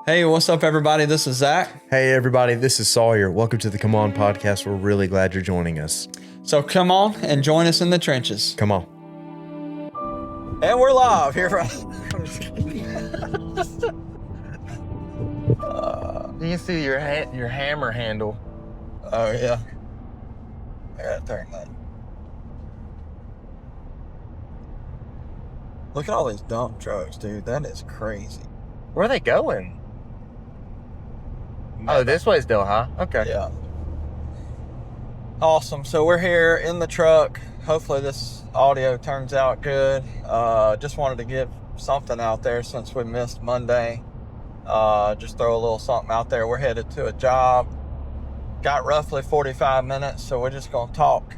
Hey, what's up, everybody? This is Zach. Hey, everybody, this is Sawyer. Welcome to the Come On podcast. We're really glad you're joining us. So come on and join us in the trenches. Come on. And we're live here from... You can see your hammer handle. Oh, yeah. I gotta turn that. Look at all these dump trucks, dude. That is crazy. Where are they going? Oh, this way still, huh? Okay. Yeah. Awesome. So we're here in the truck. Hopefully this audio turns out good. Just wanted to get something out there since we missed Monday. Just throw a little something out there. We're headed to a job. Got roughly 45 minutes, so we're just going to talk.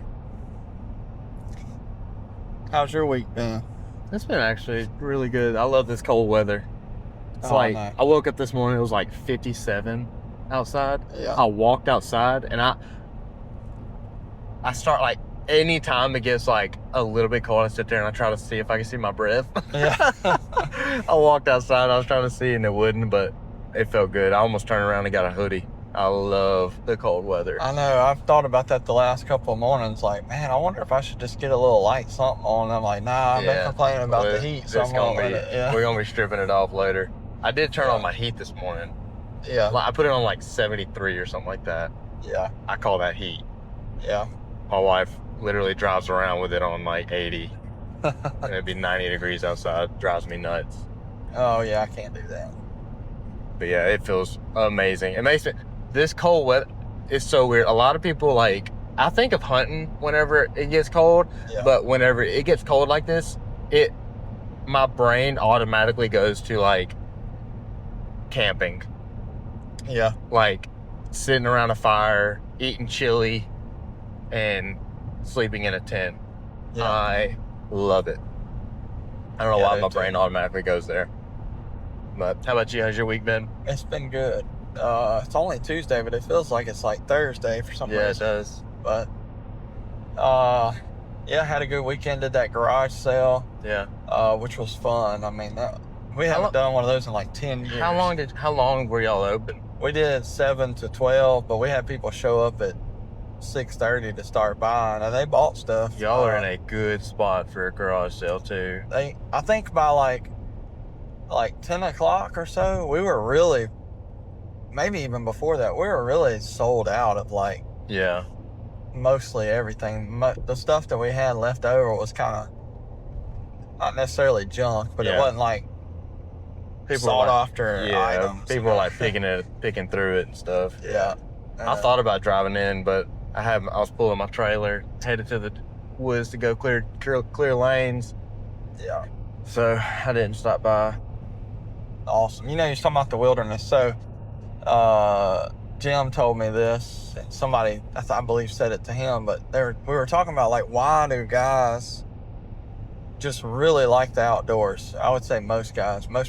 How's your week been? It's been actually really good. I love this cold weather. It's nice. I woke up this morning, it was like 57 outside. Yeah. I walked outside and I start like, anytime it gets like a little bit cold, I sit there and I try to see if I can see my breath. Yeah. I walked outside, I was trying to see and it wouldn't, but it felt good. I almost turned around and got a hoodie. I love the cold weather. I know. I've thought about that the last couple of mornings. Like, man, I wonder if I should just get a little light something on. I'm like, nah, I've been complaining about the heat, so I'm gonna let it. Yeah. We're gonna be stripping it off later. I did turn on my heat this morning. Yeah. I put it on like 73 or something like that. Yeah. I call that heat. Yeah. My wife literally drives around with it on like 80. And it'd be 90 degrees outside. Drives me nuts. Oh, yeah, I can't do that. But yeah, it feels amazing. It makes me... This cold weather is so weird. A lot of people I think of hunting whenever it gets cold, but whenever it gets cold like this, my brain automatically goes to like camping. Yeah. Like sitting around a fire, eating chili, and sleeping in a tent. Yeah. I love it. I don't know why my brain automatically goes there. But how about you? How's your week been? It's been good. It's only Tuesday, but it feels like it's like Thursday for some reason. Yeah, it does. But, yeah, had a good weekend. Did that garage sale. Yeah. Which was fun. I mean, we haven't done one of those in like 10 years. How long were y'all open? We did 7 to 12, but we had people show up at 6:30 to start buying, and they bought stuff. Y'all are in a good spot for a garage sale too. I think by like 10 o'clock or so, we were really, maybe even before that, we were really sold out of like mostly everything. The stuff that we had left over was kind of not necessarily junk, but it wasn't like sought after items. People were like picking through it and stuff. Yeah. I thought about driving in, but I was pulling my trailer, headed to the woods to go clear lanes. Yeah. So I didn't stop by. Awesome. You know, you're talking about the wilderness. So, Jim told me this. Somebody, I believe, said it to him. But we were talking about like, why do guys just really like the outdoors? I would say most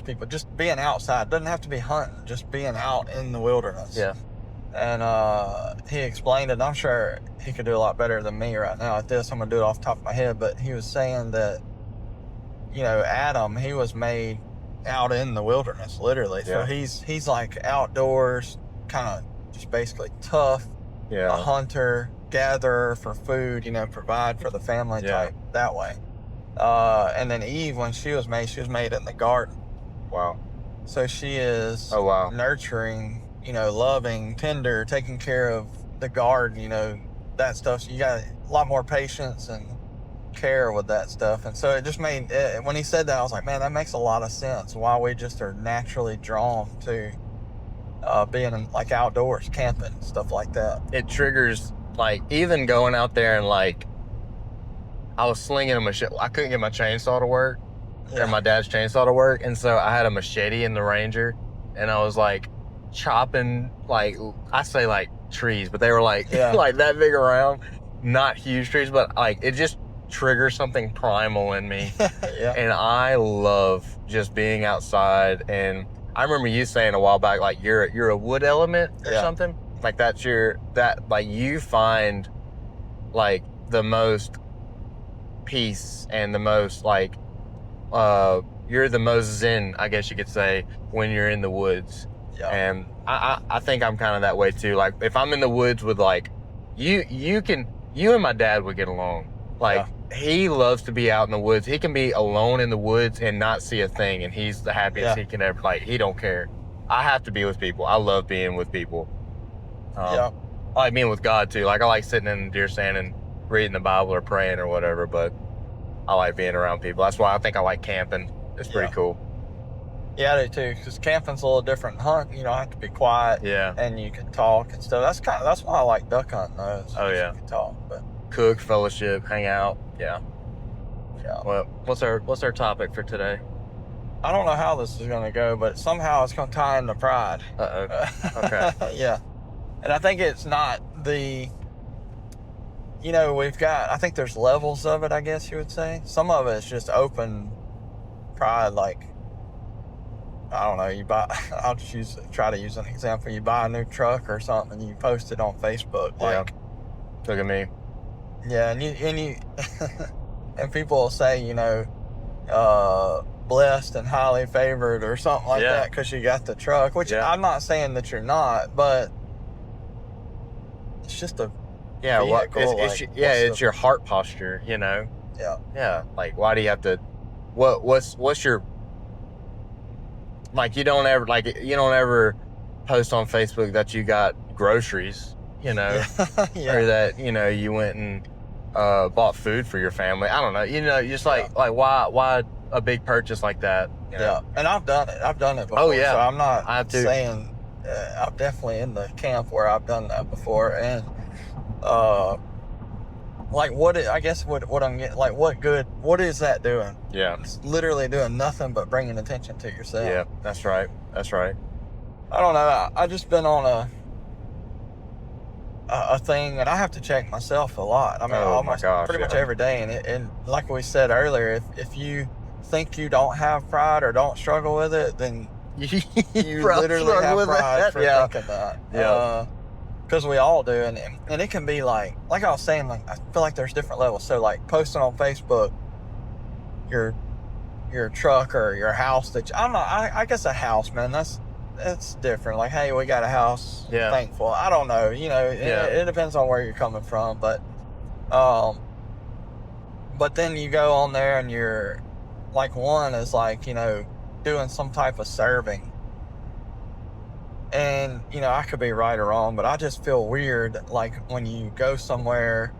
people, just being outside. Doesn't have to be hunting. Just being out in the wilderness. Yeah. And he explained it. And I'm sure he could do a lot better than me right now at this. I'm gonna do it off the top of my head. But he was saying that, you know, Adam, he was made out in the wilderness, literally. So he's like outdoors, kind of just basically tough, a hunter, gatherer for food, you know, provide for the family type that way. And then Eve, when she was made in the garden. Wow. So she is nurturing, you know, loving, tender, taking care of the garden, you know, that stuff. So you got a lot more patience and care with that stuff. And so it just made when he said that, I was like, man, that makes a lot of sense why we just are naturally drawn to being in, like, outdoors, camping, stuff like that. It triggers, like, even going out there and like, I was slinging a machete. I couldn't get my chainsaw to work, or my dad's chainsaw to work, and so I had a machete in the Ranger, and I was like chopping, like, I say like trees, but they were like like that big around, not huge trees, but like it just triggers something primal in me. And I love just being outside. And I remember you saying a while back, like you're a wood element or something, like like you find like the most peace and the most like you're the most zen, I guess you could say, when you're in the woods. Yeah. And I think I'm kind of that way too. Like if I'm in the woods with like you and my dad would get along. Like he loves to be out in the woods. He can be alone in the woods and not see a thing, and he's the happiest he can ever. Like he don't care. I have to be with people. I love being with people. I like being with God too. Like I like sitting in the deer stand and reading the Bible or praying or whatever. But I like being around people. That's why I think I like camping. It's pretty cool. Yeah, I do too. Because camping's a little different. Hunt, you don't have to be quiet. Yeah. And you can talk and stuff. That's why I like duck hunting though. You can talk, but cook, fellowship, hang out. Yeah. Well, what's our topic for today? I don't know how this is going to go, but somehow it's going to tie into pride. Okay. Yeah. And I think it's not the, I think there's levels of it, I guess you would say. Some of it's just open pride, like, I don't know, I'll just try to use an example. You buy a new truck or something and you post it on Facebook. Like, look at me. Yeah, and you and people will say, blessed and highly favored or something like that because you got the truck, which I'm not saying that you're not, but it's just a vehicle. It's your heart posture, Yeah. Like, why do you have to? What's your? Like, you don't ever post on Facebook that you got groceries, or that you went and bought food for your family. I don't know, just like why a big purchase like that? And I've done it before. Oh yeah, so I'm not saying I'm definitely in the camp where I've done that before, and I guess what I'm getting, like, what is that doing? Yeah, it's literally doing nothing but bringing attention to yourself. Yeah, that's right. I don't know. I just been on a thing, and I have to check myself a lot. I mean, pretty much every day. And like we said earlier, if you think you don't have pride or don't struggle with it, then you literally have pride for thinking that. Yeah. Because we all do, and it can be like I was saying, like, I feel like there's different levels. So like posting on Facebook your truck or your house I guess a house, man, that's different. Like, hey, we got a house. Yeah. Thankful. I don't know. It depends on where you're coming from, but then you go on there and you're like, one is like, doing some type of serving. And, I could be right or wrong, but I just feel weird, like, when you go somewhere,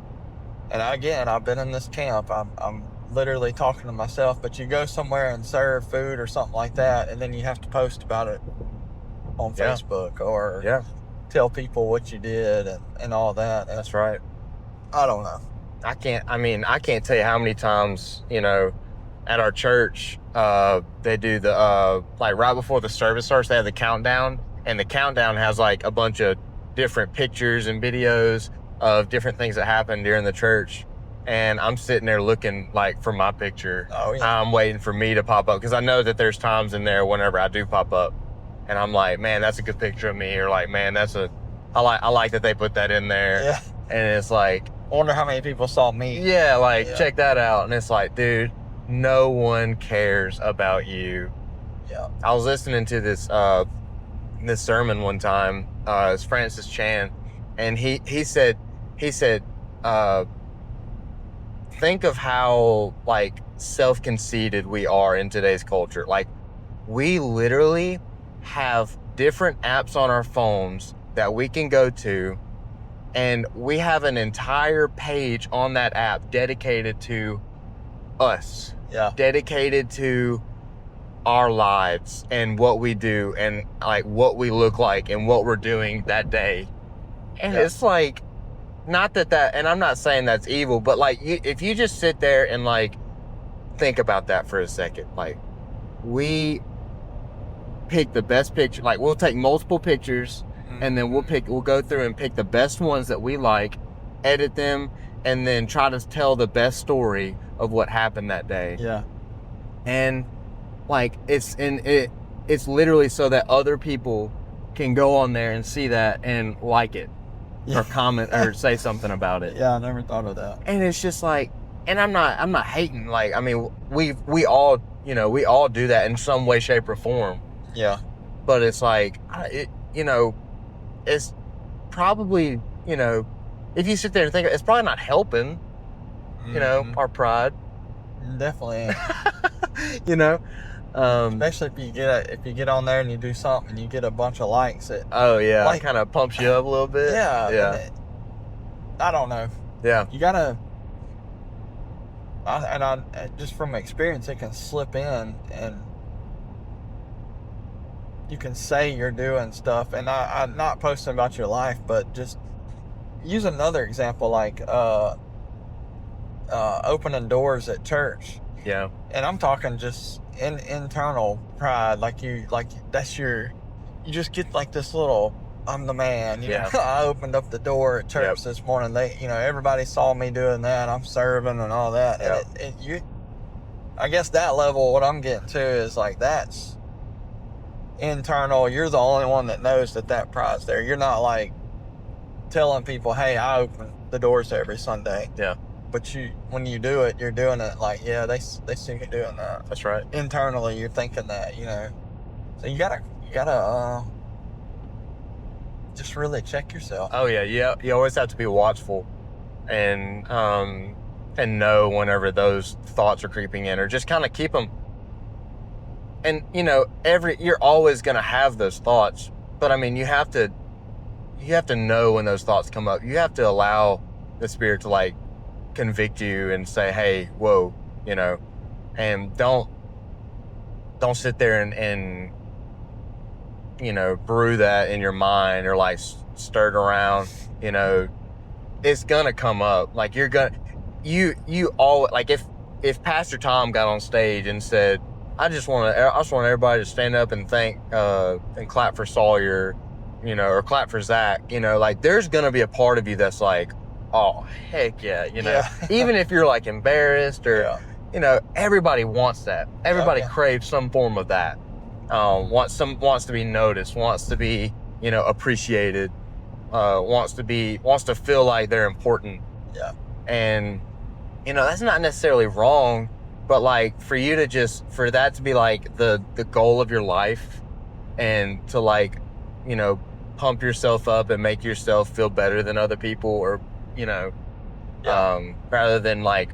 and again, I've been in this camp, I'm literally talking to myself, but you go somewhere and serve food or something like that, and then you have to post about it on Facebook or tell people what you did and all that. And that's right. I don't know. I can't tell you how many times, at our church, they do the, like, right before the service starts, they have the countdown. And the countdown has like a bunch of different pictures and videos of different things that happened during the church. And I'm sitting there looking like for my picture. Oh, yeah. I'm waiting for me to pop up because I know that there's times in there whenever I do pop up, and I'm like, man, that's a good picture of me, or like, man, I like that they put that in there. Yeah. And it's like, I wonder how many people saw me. Yeah, like, check that out. And it's like, dude, no one cares about you. Yeah. I was listening to this sermon one time. It's Francis Chan, and he said think of how, like, self-conceited we are in today's culture. Like, we literally have different apps on our phones that we can go to, and we have an entire page on that app dedicated to us. Yeah. Dedicated to our lives and what we do and, like, what we look like and what we're doing that day. And it's like, not that, and I'm not saying that's evil, but like, if you just sit there and like think about that for a second, like, we pick the best picture, like, we'll take multiple pictures, and then we'll go through and pick the best ones that we like, edit them, and then try to tell the best story of what happened that day. Yeah. And like, it's literally so that other people can go on there and see that and like it. Yeah. Or comment or say something about it. Yeah, I never thought of that. And it's just like, and I'm not hating. Like, I mean, we all do that in some way, shape, or form. Yeah. but it's like, it's probably, if you sit there and think, it's probably not helping, our pride. Definitely ain't. Especially if you get on there and you do something and you get a bunch of likes, it kind of pumps you up a little bit. Yeah. I don't know. Yeah. You gotta, I just from experience, it can slip in and you can say you're doing stuff, and I'm not posting about your life, but just use another example, like opening doors at church. Yeah. And I'm talking just internal pride, you just get like this little, I'm the man. Yeah. I opened up the door at church this morning. Everybody saw me doing that. I'm serving and all that. Yep. And I guess that level, what I'm getting to is like, that's internal. You're the only one that knows that pride's there. You're not like telling people, hey, I open the doors every Sunday. Yeah. But when you do it, you're doing it like, yeah, they see you doing that. That's right. Internally, you're thinking that, So you gotta just really check yourself. Oh yeah. You always have to be watchful, and know whenever those thoughts are creeping in, or just kind of keep them. And you're always gonna have those thoughts, but I mean, you have to know when those thoughts come up. You have to allow the Spirit to like convict you and say, hey, whoa, and don't sit there and brew that in your mind or like stir it around. It's gonna come up. Like you all, like if Pastor Tom got on stage and said, I just want everybody to stand up and thank and clap for Sawyer, or clap for Zach, like there's gonna be a part of you that's like, oh heck yeah, even if you're like embarrassed or everybody wants that. Everybody craves some form of that. Wants to be noticed, wants to be appreciated, wants to feel like they're important. Yeah. And that's not necessarily wrong, but like for that to be like the goal of your life, and to like pump yourself up and make yourself feel better than other people, or rather than like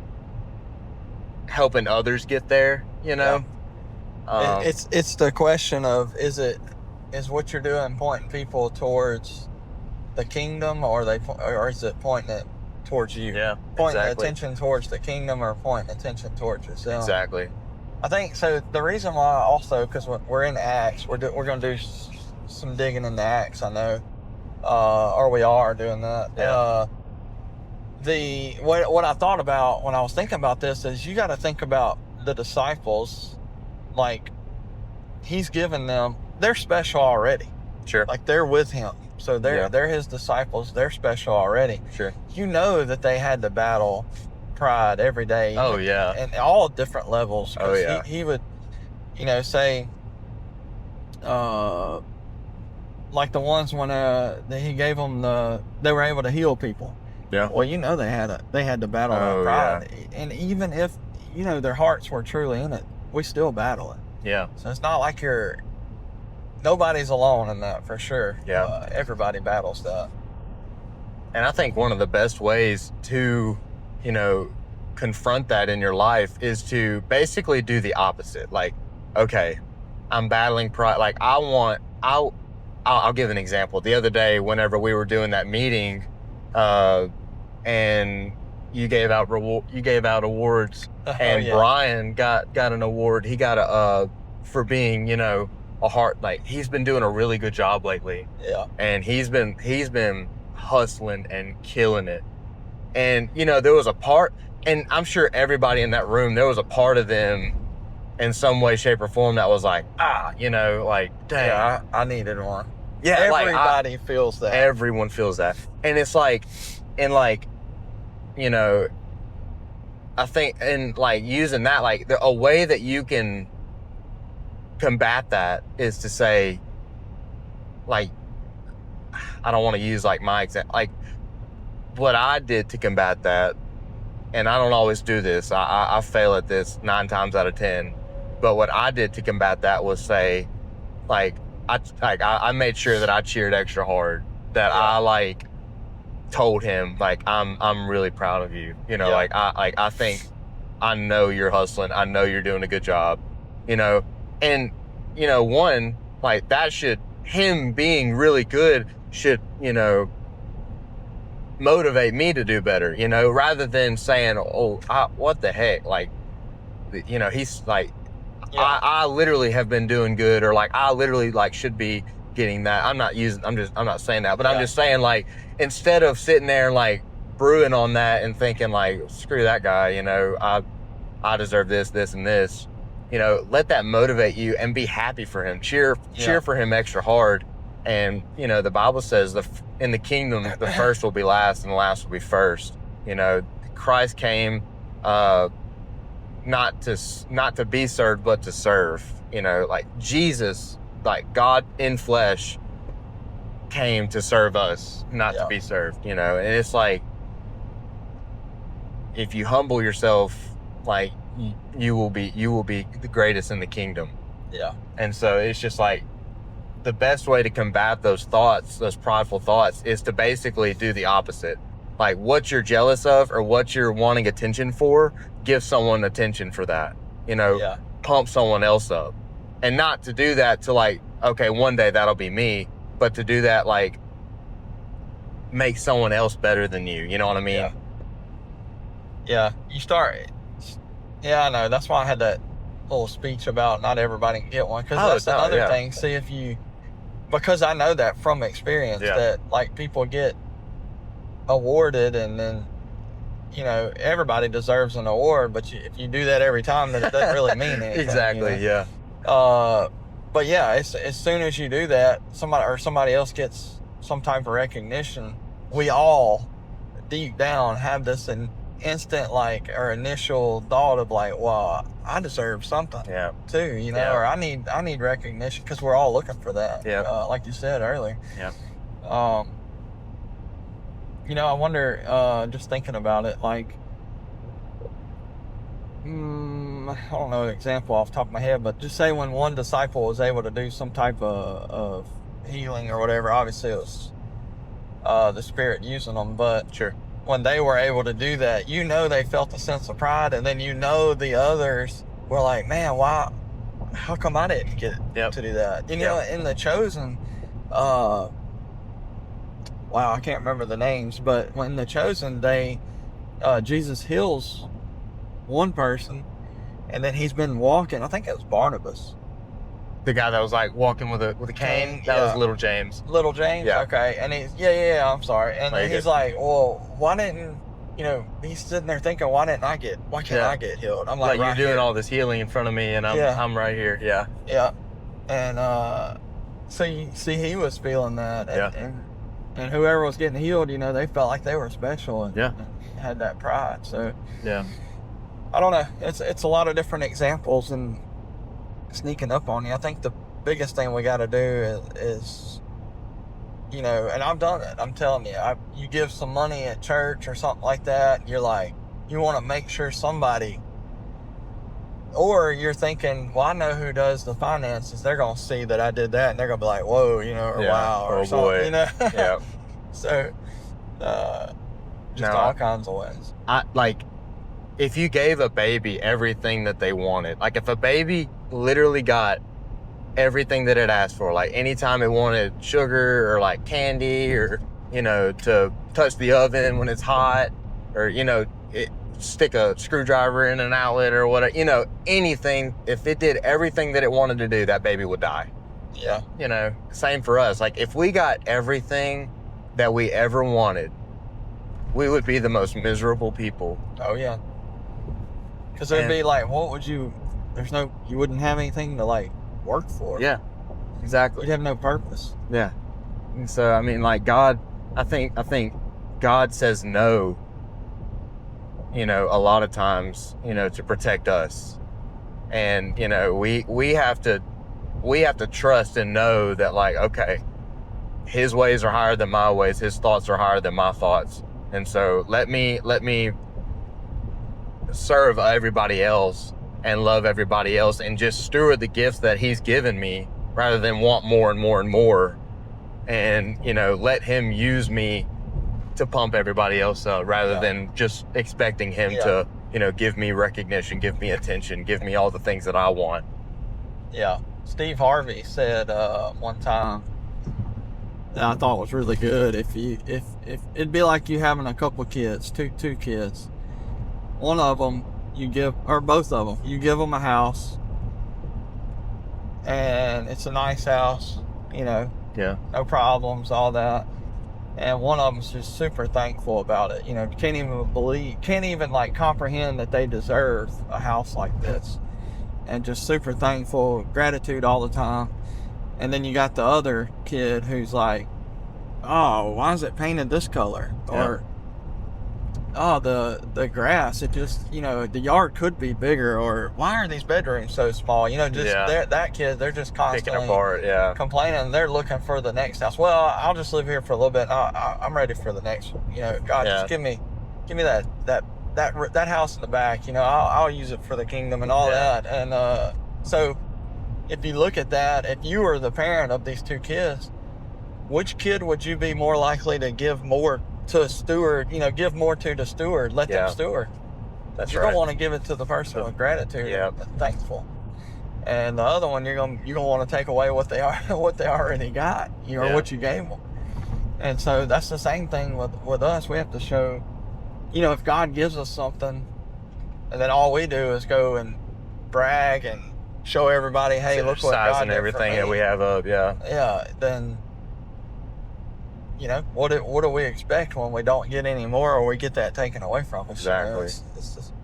helping others get there, it's the question of, is what you're doing pointing people towards the kingdom, or is it pointing it towards you? Yeah, pointing exactly. attention towards the kingdom, or pointing attention towards yourself? Exactly. I think so. The reason why, also, because we're in Acts, we're going to do some digging into Acts, I know, or we are doing that. Yeah. What I thought about when I was thinking about this is, you got to think about the disciples, like he's given them, they're special already. Sure. Like they're with him, so they're his disciples. They're special already. Sure. That they had to battle pride every day. Oh yeah. And all different levels. Oh yeah. He would, say, like the ones when he gave them they were able to heal people. Yeah. Well, they had to battle that pride. Yeah. And even if their hearts were truly in it, we still battle it. Yeah. So it's not like nobody's alone in that, for sure. Yeah. Everybody battles that. And I think one of the best ways to, confront that in your life is to basically do the opposite. Like, okay, I'm battling pride. Like I'll give an example. The other day, whenever we were doing that meeting, and you gave out awards, and Brian got an award. He got for being, a heart, like he's been doing a really good job lately. Yeah. And he's been hustling and killing it. And there was a part, and I'm sure everybody in that room, there was a part of them in some way, shape, or form that was like, like, dang. Yeah, I needed one. Yeah, everybody feels that. Everyone feels that. And it's like, I think, and like using that, like a way that you can combat that is to say, like, I don't want to use like my example, like what I did to combat that, and I don't always do this. I fail at this 9 times out of 10. But what I did to combat that was say, like, I made sure that I cheered extra hard, that I like told him like I'm really proud of you. You know, I think I know you're hustling. I know you're doing a good job. You know, and you know, one, like that should, him being really good should, you know, motivate me to do better, you know, rather than saying, oh, what the heck, like, you know, he's like, I literally have been doing good, or like I literally like should be getting that. I'm not saying that, but I'm just saying, like, instead of sitting there and like brewing on that and thinking like, screw that guy, you know, I deserve this, this, and this, you know, let that motivate you and be happy for him. Cheer for him extra hard. And, you know, the Bible says in the kingdom, the first will be last and the last will be first. You know, Christ came, not to be served, but to serve. You know, like Jesus, like God in flesh, came to serve us, not to be served. You know, and it's like, if you humble yourself, like you will be the greatest in the kingdom. Yeah. And so it's just like, the best way to combat those thoughts, those prideful thoughts, is to basically do the opposite. Like, what you're jealous of or what you're wanting attention for, give someone attention for that. You know, pump someone else up. And not to do that to like, okay, one day that'll be me, but to do that like, make someone else better than you. You know what I mean? Yeah. You start. Yeah, I know. That's why I had that little speech about not everybody can get one. Because that's another thing. See, if you, because I know that from experience, that like people get awarded, and then, you know, everybody deserves an award, but if you do that every time, then it doesn't really mean anything. Exactly. You know? But yeah, as soon as you do that, somebody else gets some type of recognition, we all deep down have this instant like, or initial thought of like, well, I deserve something too, you know, or I need recognition, because we're all looking for that. Like you said earlier. You know, I wonder, just thinking about it, like, I don't know an example off the top of my head, but just say when one disciple was able to do some type of healing or whatever, obviously it was the Spirit using them, but when they were able to do that, you know, they felt a sense of pride, and then, you know, the others were like, man, why, how come I didn't get to do that? You know, in The Chosen, wow, I can't remember the names, but when The Chosen, Jesus heals one person, and then he's been walking, I think it was Barnabas. The guy that was like walking with a cane, that was Little James. Little James? Yeah. Okay. And he's, I'm sorry. And he's like, well, why didn't, you know, he's sitting there thinking, why can't I get healed? I'm like, you're doing all this healing in front of me, and I'm right here. Yeah. And so you see, he was feeling that. And whoever was getting healed, you know, they felt like they were special and had that pride. So I don't know. It's a lot of different examples and sneaking up on you. I think the biggest thing we got to do is, you know, and I've done it. I'm telling you, you give some money at church or something like that. You're like, you want to make sure somebody, or you're thinking, well, I know who does the finances. They're going to see that I did that, and they're going to be like, whoa, you know, or wow, or something, boy. You know? So, just all kinds of ways. If you gave a baby everything that they wanted, like if a baby literally got everything that it asked for, like anytime it wanted sugar or like candy, or, you know, to touch the oven when it's hot, or, you know, stick a screwdriver in an outlet or whatever, you know, anything, if it did everything that it wanted to do, that baby would die. Yeah. You know, same for us. Like if we got everything that we ever wanted, we would be the most miserable people. Oh yeah. Because it'd be like, what would you, you wouldn't have anything to like work for. Yeah, exactly. You'd have no purpose. Yeah. And so, I mean, like God, I think God says no, you know, a lot of times, you know, to protect us. And, you know, we have to trust and know that, like, okay, his ways are higher than my ways. His thoughts are higher than my thoughts. And so let me serve everybody else and love everybody else and just steward the gifts that he's given me rather than want more and more and more, and let him use me to pump everybody else up rather than just expecting him to give me recognition, give me attention, give me all the things that I want. Yeah. Steve Harvey said one time that I thought was really good. If it'd be like you having a couple of kids, two kids. One of them or both of them, you give them a house, and it's a nice house, no problems, all that. And one of them's just super thankful about it. Can't even like comprehend that they deserve a house like this, and just super thankful, gratitude all the time. And then you got the other kid who's like, oh, why is it painted this color? Or, oh, the grass, it just, the yard could be bigger. Or why are these bedrooms so small? That kid, they're just constantly picking apart, complaining. They're looking for the next house. Well, I'll just live here for a little bit. I'm ready for the next one. God, just give me that house in the back. I'll use it for the kingdom and all that. And so if you look at that, if you were the parent of these two kids, which kid would you be more likely to give more to a steward, give more to the steward, let them steward? That's you right. don't want to give it to the person with gratitude and thankful. And the other one, you're gonna want to take away what they already got, or what you gave them. And so that's the same thing with us. We have to show, if God gives us something, and then all we do is go and brag and show everybody, hey, look what God did everything for me. that we have up, then what do we expect when we don't get any more, or we get that taken away from us? Exactly. It's just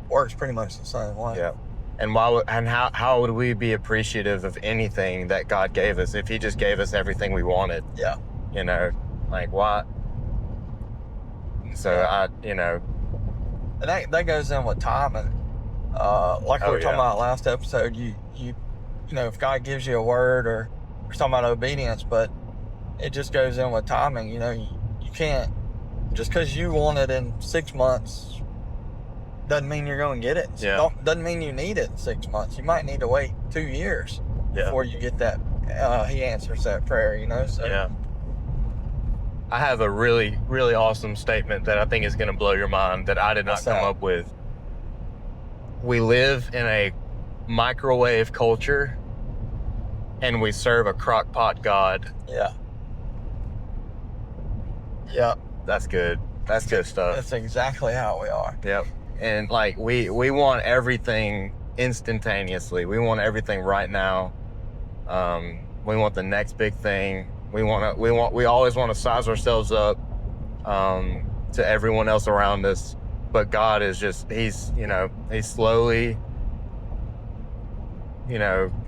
works pretty much the same way. Yeah. And how would we be appreciative of anything that God gave us if He just gave us everything we wanted? Yeah. Like what? So and that goes in with timing. Like we were talking about last episode, you if God gives you a word, or we're talking about obedience, but it just goes in with timing. You can't, just because you want it in 6 months doesn't mean you're going to get it. Doesn't mean you need it in 6 months. You might need to wait 2 years before you get that. He answers that prayer, So. I have a really, really awesome statement that I think is going to blow your mind that I did not come up with. We live in a microwave culture, and we serve a crock pot God. Yeah. Yeah. That's good. That's good stuff. That's exactly how we are. Yep. And like we want everything instantaneously. We want everything right now. We want the next big thing. We always want to size ourselves up to everyone else around us. But God is just, he's slowly,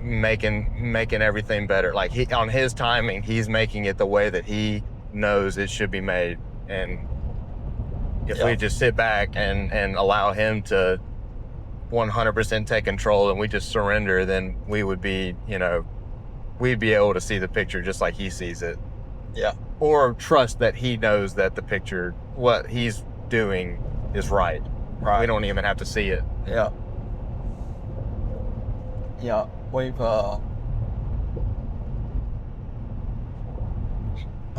making everything better. Like on His timing, He's making it the way that He knows it should be made. And if we just sit back and allow Him to 100% take control, and we just surrender, then we would be, we'd be able to see the picture just like He sees it. Yeah. Or trust that He knows that the picture, what He's doing is right. We don't even have to see it. Yeah. Yeah. We've, I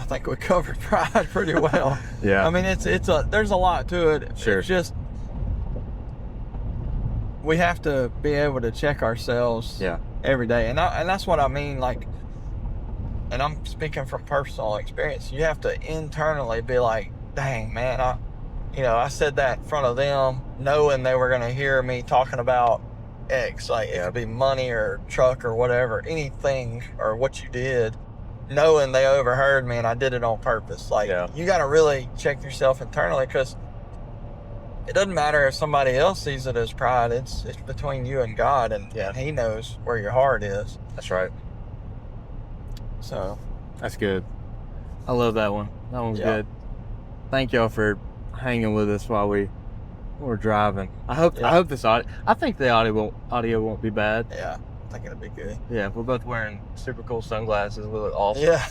think we covered pride pretty well. Yeah. I mean, there's a lot to it. Sure. It's just, we have to be able to check ourselves every day. And that's what I mean. Like, and I'm speaking from personal experience. You have to internally be like, dang, man, I said that in front of them, knowing they were going to hear me talking about X. Like, it could be money or truck or whatever, anything, or what you did, knowing they overheard me and I did it on purpose. Like, you got to really check yourself internally, because it doesn't matter if somebody else sees it as pride. It's between you and God, and He knows where your heart is. That's right. So that's good. I love that one. That one's good. Thank y'all for hanging with us while we were driving. I hope this audio. I think the audio won't be bad. Yeah, I think it'll be good. Yeah, we're both wearing super cool sunglasses. We look awesome. Yeah,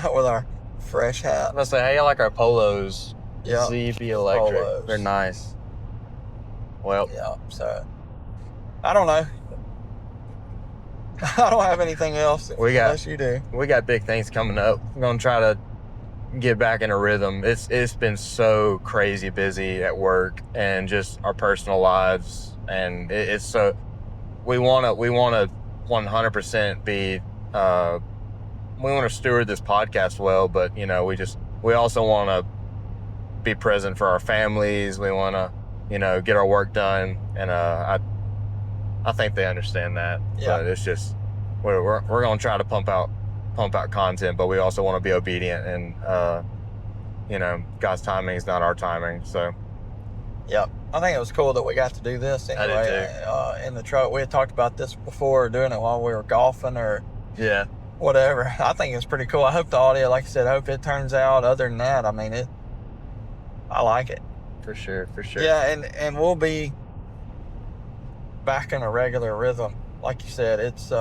with our fresh hat. I'm gonna say, hey, I like our polos. Yeah, ZB Electric. Polos. They're nice. Well, yeah. So I don't know. I don't have anything else unless you do. We got big things coming up. We're gonna try to get back in a rhythm. It's been so crazy busy at work and just our personal lives, and it's so we want to 100% be we want to steward this podcast well, but you know, we also want to be present for our families. We want to, you know, get our work done, and I think they understand that. Yeah. But it's just we're gonna try to pump out content, but we also want to be obedient, and you know, God's timing is not our timing. So yep, I think it was cool that we got to do this anyway. I did too. In the truck, we had talked about this before, doing it while we were golfing or yeah, whatever. I think it's pretty cool. I hope the audio, like I said, I hope it turns out. Other than that, I mean, I like it for sure. Yeah, and we'll be back in a regular rhythm, like you said. It's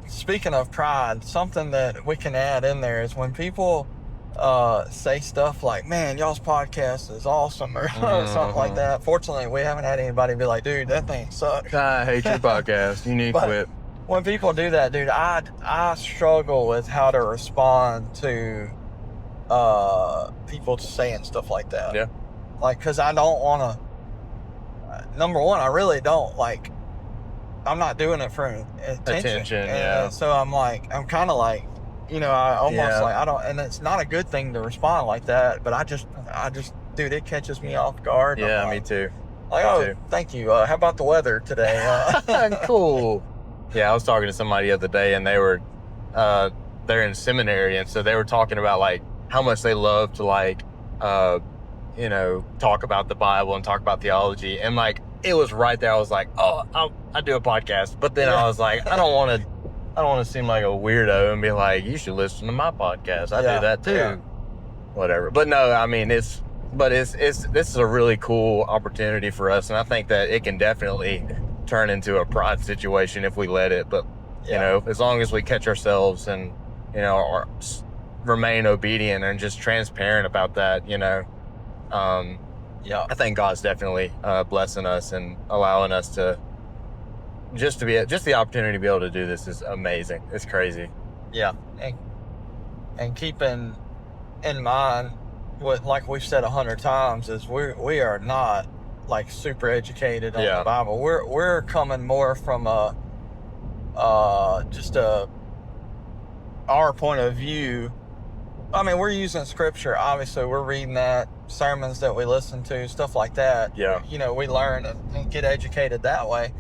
speaking of pride, something that we can add in there is when people say stuff like, man, y'all's podcast is awesome, or something like that. Fortunately, we haven't had anybody be like, dude, that thing sucks. I hate your podcast. You need to quit. When people do that, dude, I struggle with how to respond to people saying stuff like that. Yeah. Like, because I don't want to, number one, I really don't, like, I'm not doing it for attention. Yeah. So I'm kind of like, you know, I almost like, I don't, and it's not a good thing to respond like that, but I just, dude, it catches me off guard. Yeah, like, me too. Like, thank you. How about the weather today? Cool. Yeah, I was talking to somebody the other day, and they were, they're in seminary, and so they were talking about like how much they love to like, you know, talk about the Bible and talk about theology, and like it was right there. I was like, oh, I do a podcast, but then I was like, I don't want to seem like a weirdo and be like, you should listen to my podcast. I do that too, whatever. But no, I mean this is a really cool opportunity for us, and I think that it can definitely turn into a pride situation if we let it. But you know, as long as we catch ourselves and, you know, remain obedient and just transparent about that, you know, I think God's definitely blessing us and allowing us to just the opportunity to be able to do this is amazing. It's crazy. Yeah, and keeping in mind what, like we've said 100 times, is we are not like super educated on the Bible. We're coming more from our point of view. I mean, we're using scripture, obviously. We're reading that, sermons that we listen to, stuff like that. Yeah. You know, we learn and get educated that way.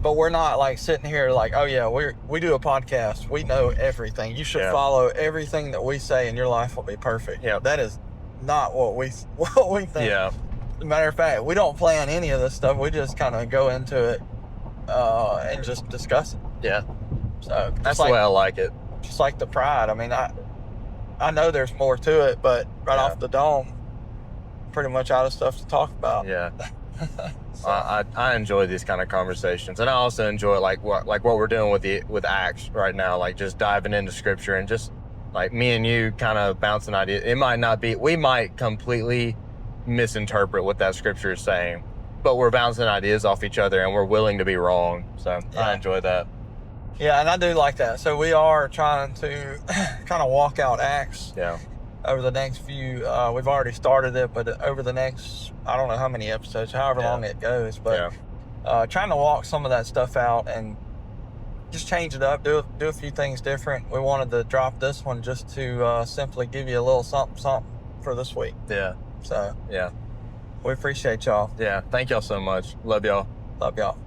But we're not like sitting here like, oh yeah, we do a podcast. We know everything. You should follow everything that we say and your life will be perfect. Yeah. That is not what we think. Yeah. As a matter of fact, we don't plan any of this stuff. We just kind of go into it and just discuss it. Yeah. So that's the way I like it. Just like the pride. I mean, I know there's more to it, but right off the dome, pretty much out of stuff to talk about. Yeah. So. I enjoy these kind of conversations, and I also enjoy like what we're doing with Acts right now, like just diving into scripture and just like me and you kind of bouncing ideas. It might not be, we might completely misinterpret what that scripture is saying, but we're bouncing ideas off each other and we're willing to be wrong. So I enjoy that. Yeah, and I do like that. So we are trying to kind of walk out Acts over the next few, we've already started it, but over the next, I don't know how many episodes, however long it goes, but trying to walk some of that stuff out and just change it up, do a few things different. We wanted to drop this one just to simply give you a little something for this week. Yeah. So we appreciate y'all. Yeah, thank y'all so much. Love y'all. Love y'all.